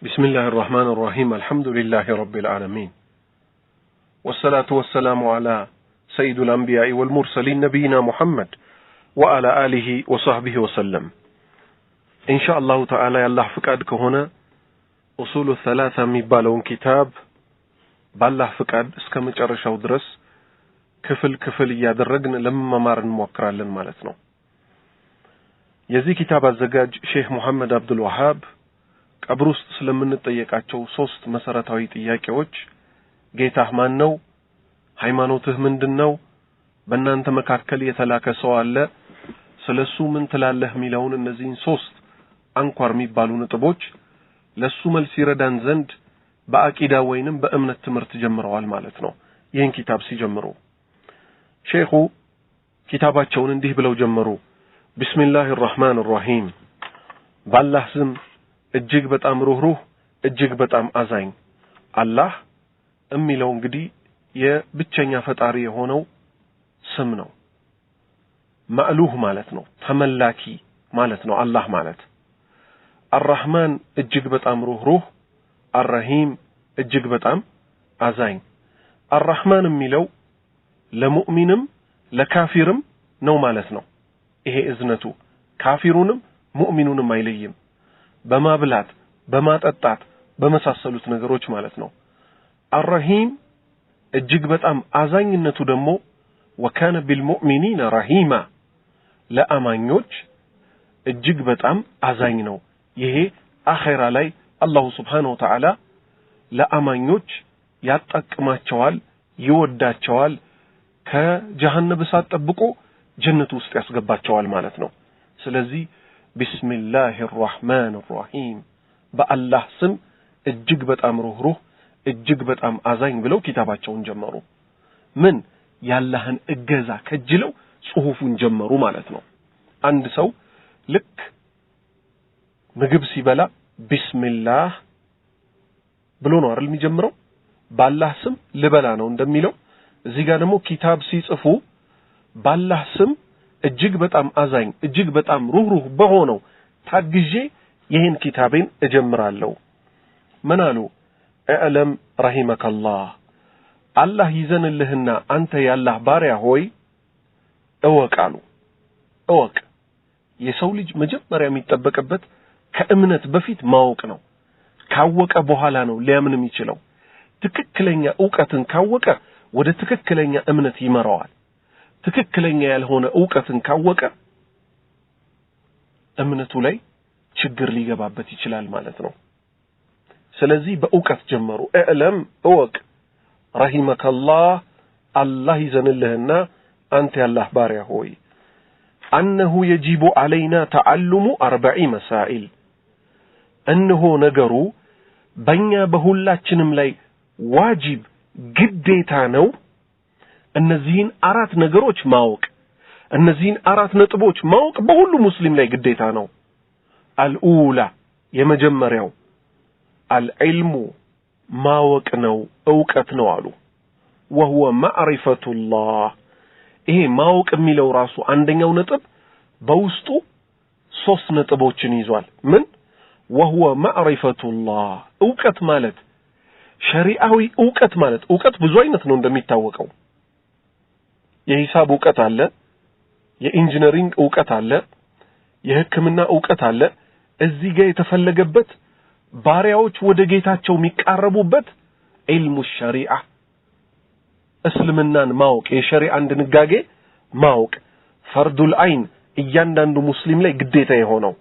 بسم الله الرحمن الرحيم الحمد لله رب العالمين والصلاة والسلام على سيد الأنبياء والمرسلين نبينا محمد وعلى آله وصحبه وسلم إن شاء الله تعالى الله فقدك هنا أصول الثلاثة ميبالون كتاب بالله فقد اسكمجرشاو درس ክፍል እያደረግን ለመማማርን ሞክራለን ማለት ነው። የዚህ ኪታብ አዘጋጅ ሼህ መሐመድ አብዱል ወሃብ ቀብር ውስጥ ስለምንጠየቃቸው 3 መሰረታዊ ጥያቄዎች ጌታህ ማን ነው? ሃይማኖትህ ምንድነው? በእናንተ መካከል የተላከ ሰው አለ? ስለሱ ምን ትላለህ? ሚለውን እነዚህን 3 አንኳር የሚባሉ ነጥቦች ለሱ መልስ ይረዳን ዘንድ በአቂዳ ወይንም በእምነት ትምህርት ጀምረዋል ማለት ነው። ይህን ኪታብ ሲጀምሩ ሼኹ ኪታባቸውን እንዲህ ብለው ጀመሩ። ቢስሚላሂር ረህማኒር ረሂም ባላህ ስም እጅግ በጣም ሩህሩህ እጅግ በጣም አዛኝ። አላህ የሚለው እንግዲህ የብቸኛ ፈጣሪ የሆነው ስም ነው። ማዕሉህ ማለት ነው፣ ተመላኪ ማለት ነው አላህ ማለት። አርረህማን እጅግ በጣም ሩህሩህ፣ አርረሂም እጅግ በጣም አዛኝ። አርረህማን የሚለው ለሙእሚንም ለካፊርም ነው ማለት ነው። ይሄ እዝነቱ ካፊሩንም ሙእሚኑንም አይለይም። በማብላት በማጠጣት በመሳሰሉት ነገሮች ማለት ነው። አርረሂም እጅግ በጣም አዛኝነቱ ደግሞ ወካነ ቢልሙእሚኒና ረሂማ ለአማኞች እጅግ በጣም አዛኝ ነው። ይሄ አኺራ ላይ አላሁ ሱብሓነሁ ወተዓላ ለአማኞች ያጣቅማቸዋል፣ ይወዳቸዋል፣ ከጀሃነም እሳት ጠብቆ ጀነት ውስጥ ያስገባቸዋል ማለት ነው። ስለዚህ ቢስሚላሂር ረህማኒር ረሂም በአላህ ስም እጅግ በጣም ሩህሩህ እጅግ በጣም አዛኝ ብለው ኪታባቸውን ጀመሩ። ምን ያላህን እገዛ ከጅለው ጽሁፉን ጀመሩ ማለት ነው። አንድ ሰው ልክ ምግብ ሲበላ ቢስሚላህ ብሎ ነው አይደል የሚጀምረው? በአላህ ስም ልበላ ነው እንደሚለው እዚህ ጋር ደግሞ ኪታብ ሲጽፉ ባላህ ስም እጅግ በጣም አዛኝ እጅግ በጣም ሩህሩህ በሆነው ታግዤ ይህን ኪታቤን እጀምራለሁ። ምን አሉ? እዕለም ረሂመከላህ አላህ ይዘንልህና አንተ ያላህ ባሪያ ሆይ እወቅ አሉ። እወቅ። የሰው ልጅ መጀመሪያ የሚጠበቅበት ከእምነት በፊት ማወቅ ነው። ካወቀ በኋላ ነው ሊያምን የሚችለው። ትክክለኛ ዕውቀትን ካወቀ ወደ ትክክለኛ እምነት ይመራዋል። ትክክለኛ ያልሆነ ዕውቀትን ካወቀ እምነቱ ላይ ችግር ሊገባበት ይችላል ማለት ነው። ስለዚህ በዕውቀት ጀመሩ። እዕለም እወቅ ረሂመከላህ አላህ ይዘንልህና አንተ ያላህ ባሪያ ሆይ أنه يجب علينا تعلم 40 مسائل እነሆ ነገሩ በእኛ በሁላችንም ላይ ዋጅብ ግዴታ ነው እነዚህን 4 ነገሮች ማወቅ። እነዚህን 4 ነጥቦች ማወቅ በሁሉ ሙስሊም ላይ ግዴታ ነው። አልኡላ የመጀመሪያው አልዕልሙ ማወቅ ነው፣ ዕውቀት ነው አሉ። وهو معرفة الله ይሄ ማወቅ የሚለው ራሱ አንደኛው ነጥብ በውስጡ 3 ነጥቦችን ይዟል። ምን وهو معرفة الله ዕውቀት ማለት ሸሪዓዊ ዕውቀት ማለት ዕውቀት ብዙ አይነት ነው እንደሚታወቀው። የሂሳብ ዕውቀት አለ፣ የኢንጂነሪንግ ዕውቀት አለ፣ የሕክምና ዕውቀት አለ። እዚህ ጋር የተፈለገበት ባሪያዎች ወደ ጌታቸው የሚቃረቡበት ዒልሙ ሸሪዓ እስልምናን ማወቅ የሸሪዓን ድንጋጌ ማወቅ ፈርዱል ዐይን እያንዳንዱ ሙስሊም ላይ ግዴታ የሆነው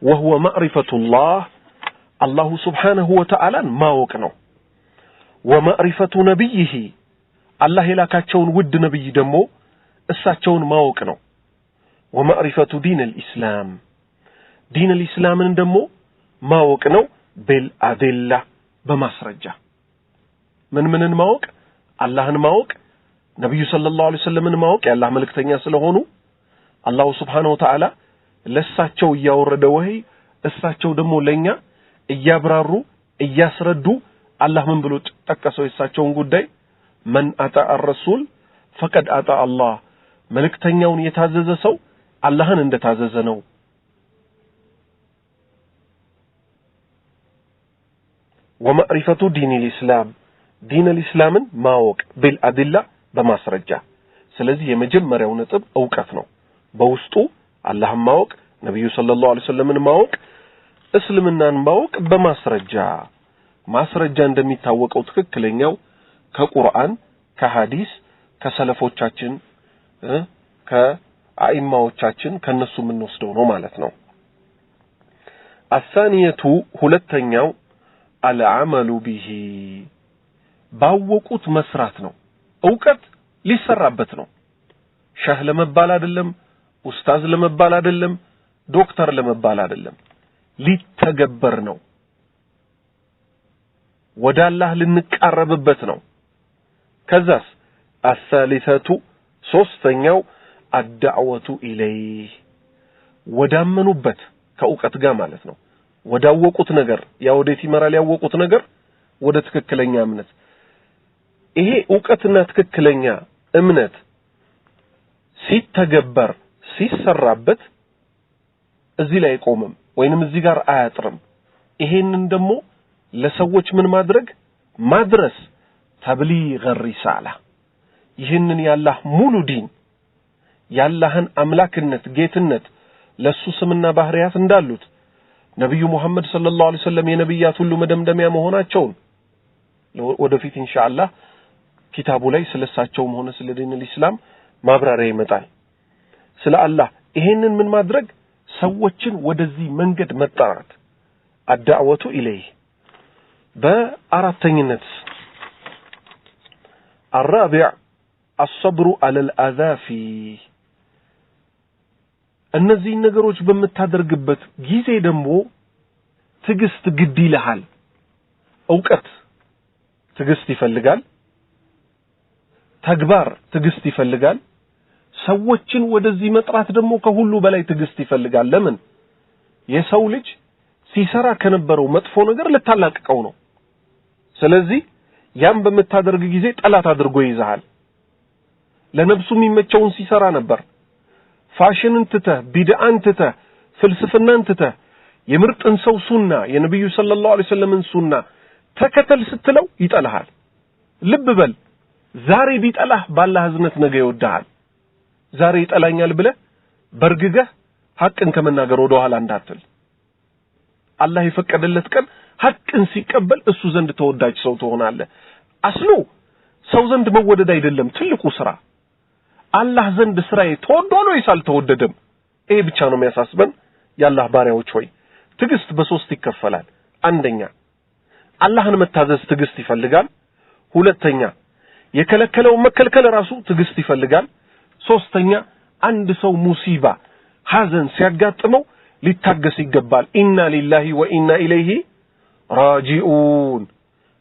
وهو معرفة الله الله سبحانه وتعالى ማወቅ ነው። ومعرفة نبيه الله የላካቸውን ውድ ነብይ ደግሞ እሳቸውን ማወቅ ነው። ومعرفة دين الإسلام دين الإسلام ደግሞ ማወቅ ነው። بالأدلة በማስረጃ ምንን ማወቅ? አላህን ማወቅ፣ ነብዩ ሰለላሁ ዐለይሂ ወሰለምን ማወቅ የአላህ መልእክተኛ ስለሆኑ አላሁ Subhanahu Wa Ta'ala ለሳቸው ያወረደ ወህይ እሳቸው ደግሞ ለኛ እያብራሩ እያስረዱ አላህ ምን ብሎ ተጠቀሰው የሳቸውን ጉዳይ من أطاع الرسول فقد أطاع الله መልእክተኛውን የታዘዘ ሰው አላህን እንደታዘዘ ነው። ومعرفة دين الإسلام دين الإسلام ማወቅ بالأدلة በማስረጃ ስለዚህ የመጀመሪያው ነጥብ ዕውቀት ነው በውስጡ አላህን ማወቅ ነብዩ ሰለላሁ ዐለይሂ ወሰለምን ማወቅ እስልምናን ማወቅ በማስረጃ ማስረጃ እንደሚታወቀው ትክክለኛው ከቁርአን ከሐዲስ ከሰለፎቻችን ከአኢማዎቻችን ከነሱ ምን ወስደው ነው ማለት ነው الثانية ሁለተኛው العمل به ባወቁት መስራት ነው ዕውቀት ሊሰራበት ነው ሸህ ለመባል አይደለም ኡስታዝ ለመባል አይደለም ዶክተር ለመባል አይደለም ሊተገበር ነው ወደ አላህ ልንቀርብበት ነው ከዛስ الثالثة ሶስተኛው الدعوة إليه ወዳመኑበት ከዕውቀት ጋር ማለት ነው ወዳወቁት ነገር ያወዴት ይመራል ያወቁት ነገር ወደ ትክክለኛ እምነት ይሄ ዕውቀትና ትክክለኛ እምነት ሲተገበር ሲሰራበት እዚህ ላይ ቆመም ወይንም እዚህ ጋር አያጥርም ይሄንን ደግሞ ለሰዎች ምን ማድረስ ተብሊግ الرسالة ይህንን ያላህ ሙሉ ዲን ያላህን አምላክነት ጌትነት ለሱ ስምና ባህሪያት እንዳሉት ነብዩ መሐመድ ሰለላሁ ዐለይሂ ወሰለም የነብያት ሁሉ መደምደሚያ መሆናቸውን ወደፊት ኢንሻአላህ ኪታቡ ላይ ስለሳቸውም ሆነ ስለ ዲን الاسلام ማብራሪያ ይመጣል ስለ አላህ ይሄንን ምን ማድረግ ሰዎችን ወደዚህ መንገድ መጣራት الدعوة إليه በአራተኝነት الرابع الصبر على الأذى فيه እነዚህ ነገሮች በመታደርግበት ጊዜ ደግሞ ትግስት ግድ ይልሃል ዕውቀት ትግስት ይፈልጋል ተግባር ትግስት ይፈልጋል ሰዎችን ወደዚህ መጥራት ደግሞ ከሁሉ በላይ ትግስት ይፈልጋል ለምን የሰው ልጅ ሲሰራ ከነበረው መጥፎ ነገር ለታላቀቀው ነው ስለዚህ ያም በመታደርግ ጊዜ ጠላት አድርጎ ይዛሃል ለነፍሱ የሚመቸውን ሲሰራ ነበር ፋሽንን ትተህ ቢድዓን ትተህ ፍልስፍናን ትተህ የምርጥን ሰው ሱና የነብዩ ሰለላሁ ዐለይሂ ወሰለምን ሱና ተከተል ስትለው ይጠላሃል ልብ በል ዛሬ ቢጠላህ ባላህ ህዝነት ነገ ይወዳሃል ዛሬ ይጠላኛል ብለህ በርግገህ ሐቅን ከመናገር ወደ ኋላ እንዳትል አላህ ይፈቀደለት ቀን ሐቅን ሲቀበል እሱ ዘንድ ተወዳጅ ሰው ትሆናለህ አስሉ ሰው ዘንድ መወደድ አይደለም ትልቁ ስራ አላህ ዘንድ ስራዬ ተወዷል ወይስ አልተወደደም ይሄ ብቻ ነው የሚያሳስበን ያላህ ባሪያዎች ሆይ ትግስት በሶስት ይከፈላል አንደኛ አላህን መታዘዝ ትግስት ይፈልጋል ሁለተኛ የከለከለው መከልከል ራሱ ትግስት ይፈልጋል ሶስተኛ አንድ ሰው ሙሲባ ሐዘን ሲያጋጥመው ሊታገስ ይገባል ኢና ሊላሂ ወኢና ኢለይሂ ራጂኡን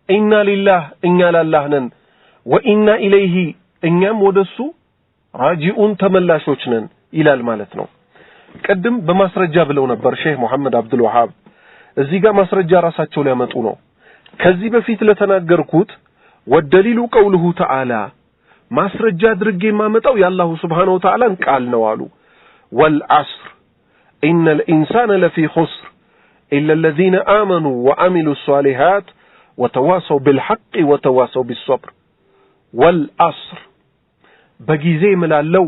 ኢና ሊላህ እኛ ለአላህ ነን ወኢና ኢለይሂ እኛም ወደሱ ራጂኡን ተመላሾች ነን ይላል ማለት ነው ቀድም በማስረጃ ብለው ነበር ሼህ መሐመድ አብዱል ወሃብ እዚህ ጋር ማስረጃ ራሳቸው ሊያመጡ ነው ከዚህ በፊት ለተናገርኩት ወደሊሉ ቀውሉሁ ተዓላ ማስረጃ አድርጌ ማመጣው ያላሁ Subhanahu Wa Ta'ala ቃል ነው አሉ ወልዐስር ኢነል ኢንሳነ ለፊ ኹስር ኢላ الذين آمنوا وعملوا الصالحات وتواصوا بالحق وتواصوا بالصبر والعصر በጊዜ እምላለው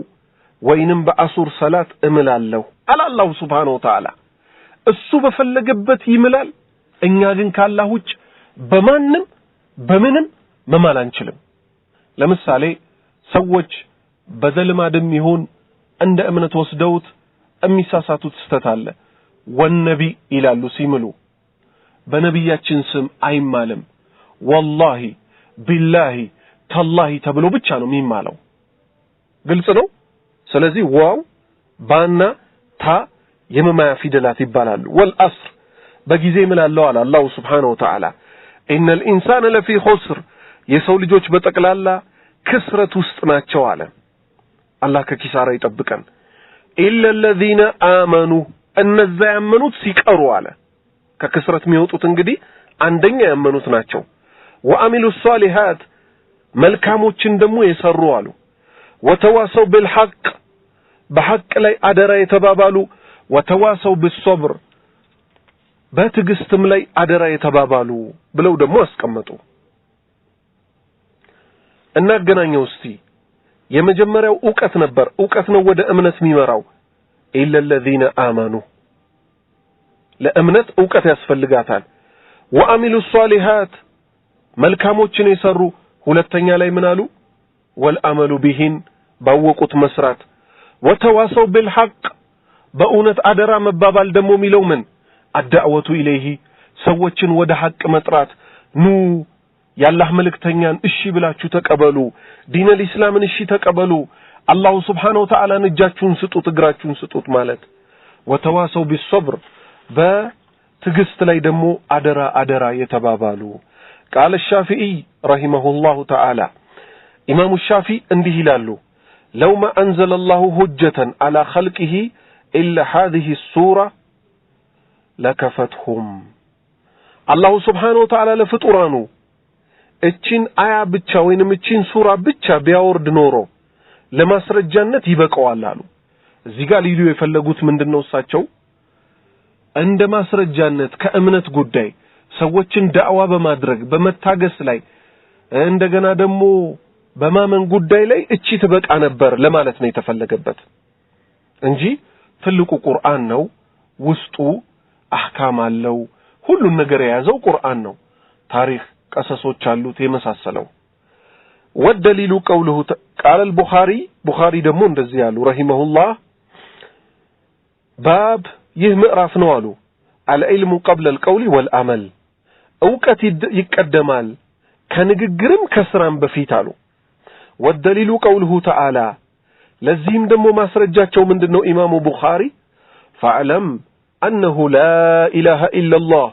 ወይንም በአሱር ሰላት እምላለው አላህ Subhanahu Wa Ta'ala እሱ በፈለገበት ይምላል እኛ ግን ካላህ ውጭ በማንም በምንም መማል አንችልም ለምሳሌ ሰዎች በዘልማድም ይሁን እንደ እምነት ወስደውት የሚሳሳቱት ስተት አለ ወነቢ ይላሉ ሲምሉ በነብያችን ስም አይማልም ወላሂ ቢላሂ ተላሂ ተብሎ ብቻ ነው የሚማለው ግልጽ ነው ስለዚህ ዋው ባና ታ የመማያ ፊደላት ይባላሉ ወልዐስር በጊዜ ምላለው አለ አላህ Subhanahu Wa Ta'ala ኢነል ኢንሳነ ለፊ ኹስር የሰው ልጆች በጠቅላላ ክስረት ውስጥ ናቸው አለ አላህ ከኪሳራ ይጠብቀን ኢላ الذين آمنوا እነዛ ያመኑት ሲቀሩ አለ ከክስረት የሚወጡት እንግዲህ አንደኛ ያመኑት ናቸው ወአሚሉ الصالحات መልካሞችን ደግሞ የሰሩ አሉ وتواصوا بالحق بحق ላይ አደራ የተባባሉ وتواصوا بالصبر በትግስትም ላይ አደራ የተባባሉ ብለው ደግሞ አስቀመጡ። እናገናኘው እስቲ። የመጀመሪያው ዕውቀት ነበር። ዕውቀት ነው ወደ እምነት የሚመራው። ኢላ الذين آمنوا ለእምነት ዕውቀት ያስፈልጋታል። ወአሚሉ الصالحات መልካሞችን የሰሩ ሁለተኛ ላይ ምን አሉ? ወልአመሉ ቢሂን ባወቁት መስራት። ወተዋሰው بالحق በእውነት አደራ መባባል ደግሞ የሚለው ምን? አዳዕወቱ ኢለይሂ ሰዎችን ወደ ሐቅ መጥራት። ኑ ያላህ መልእክተኛን እሺ ብላችሁ ተቀበሉ፣ ዲነል ኢስላምን እሺ ተቀበሉ፣ አላሁ ሱብሓነሁ ወተዓላ እጃችሁን ስጡት እግራችሁን ስጡት ማለት። ወተዋሰው ቢሶብር በትግስት ላይ ደግሞ አደራ አደራ የተባባሉ። ቃል الشافعي رحمه الله تعالى ኢማሙ ሻፊ እንዲህ ይላሉ لو ما أنزل الله حجة على خلقه إلا هذه السورة لكفتهم الله سبحانه وتعالى ለፍጡራኑ እቺን አያ ብቻ ወይንም እቺን ሱራ ብቻ ቢያወርድ ኖሮ ለማስረጃነት ይበቃዋል አሉ። እዚህ ጋር ሊሉ የፈለጉት ምንድነው? እሳቸው እንደ ማስረጃነት ከእምነት ጉዳይ ሰዎችን ዳዕዋ በማድረግ በመታገስ ላይ እንደገና ደግሞ በማመን ጉዳይ ላይ እቺ ትበቃ ነበር ለማለት ነው የተፈለገበት እንጂ ትልቁ ቁርአን ነው። ውስጡ አህካም አለው። ሁሉን ነገር የያዘው ቁርአን ነው። ታሪክ ቀሰሶች አሉት የመሳሰለው። والدليل قوله قال البخاري بخاري ደግሞ እንደዚህ ያሉ رحمه الله باب ይህ ምዕራፍ ነው አሉ العلم قبل القول والعمل ዕውቀት ይቀደማል ከንግግርም ከስራም በፊት አሉ። والدليل قوله تعالى ለዚህም ደግሞ ማስረጃቸው ምንድነው? ኢማሙ ቡኻሪ فاعلم انه لا اله الا الله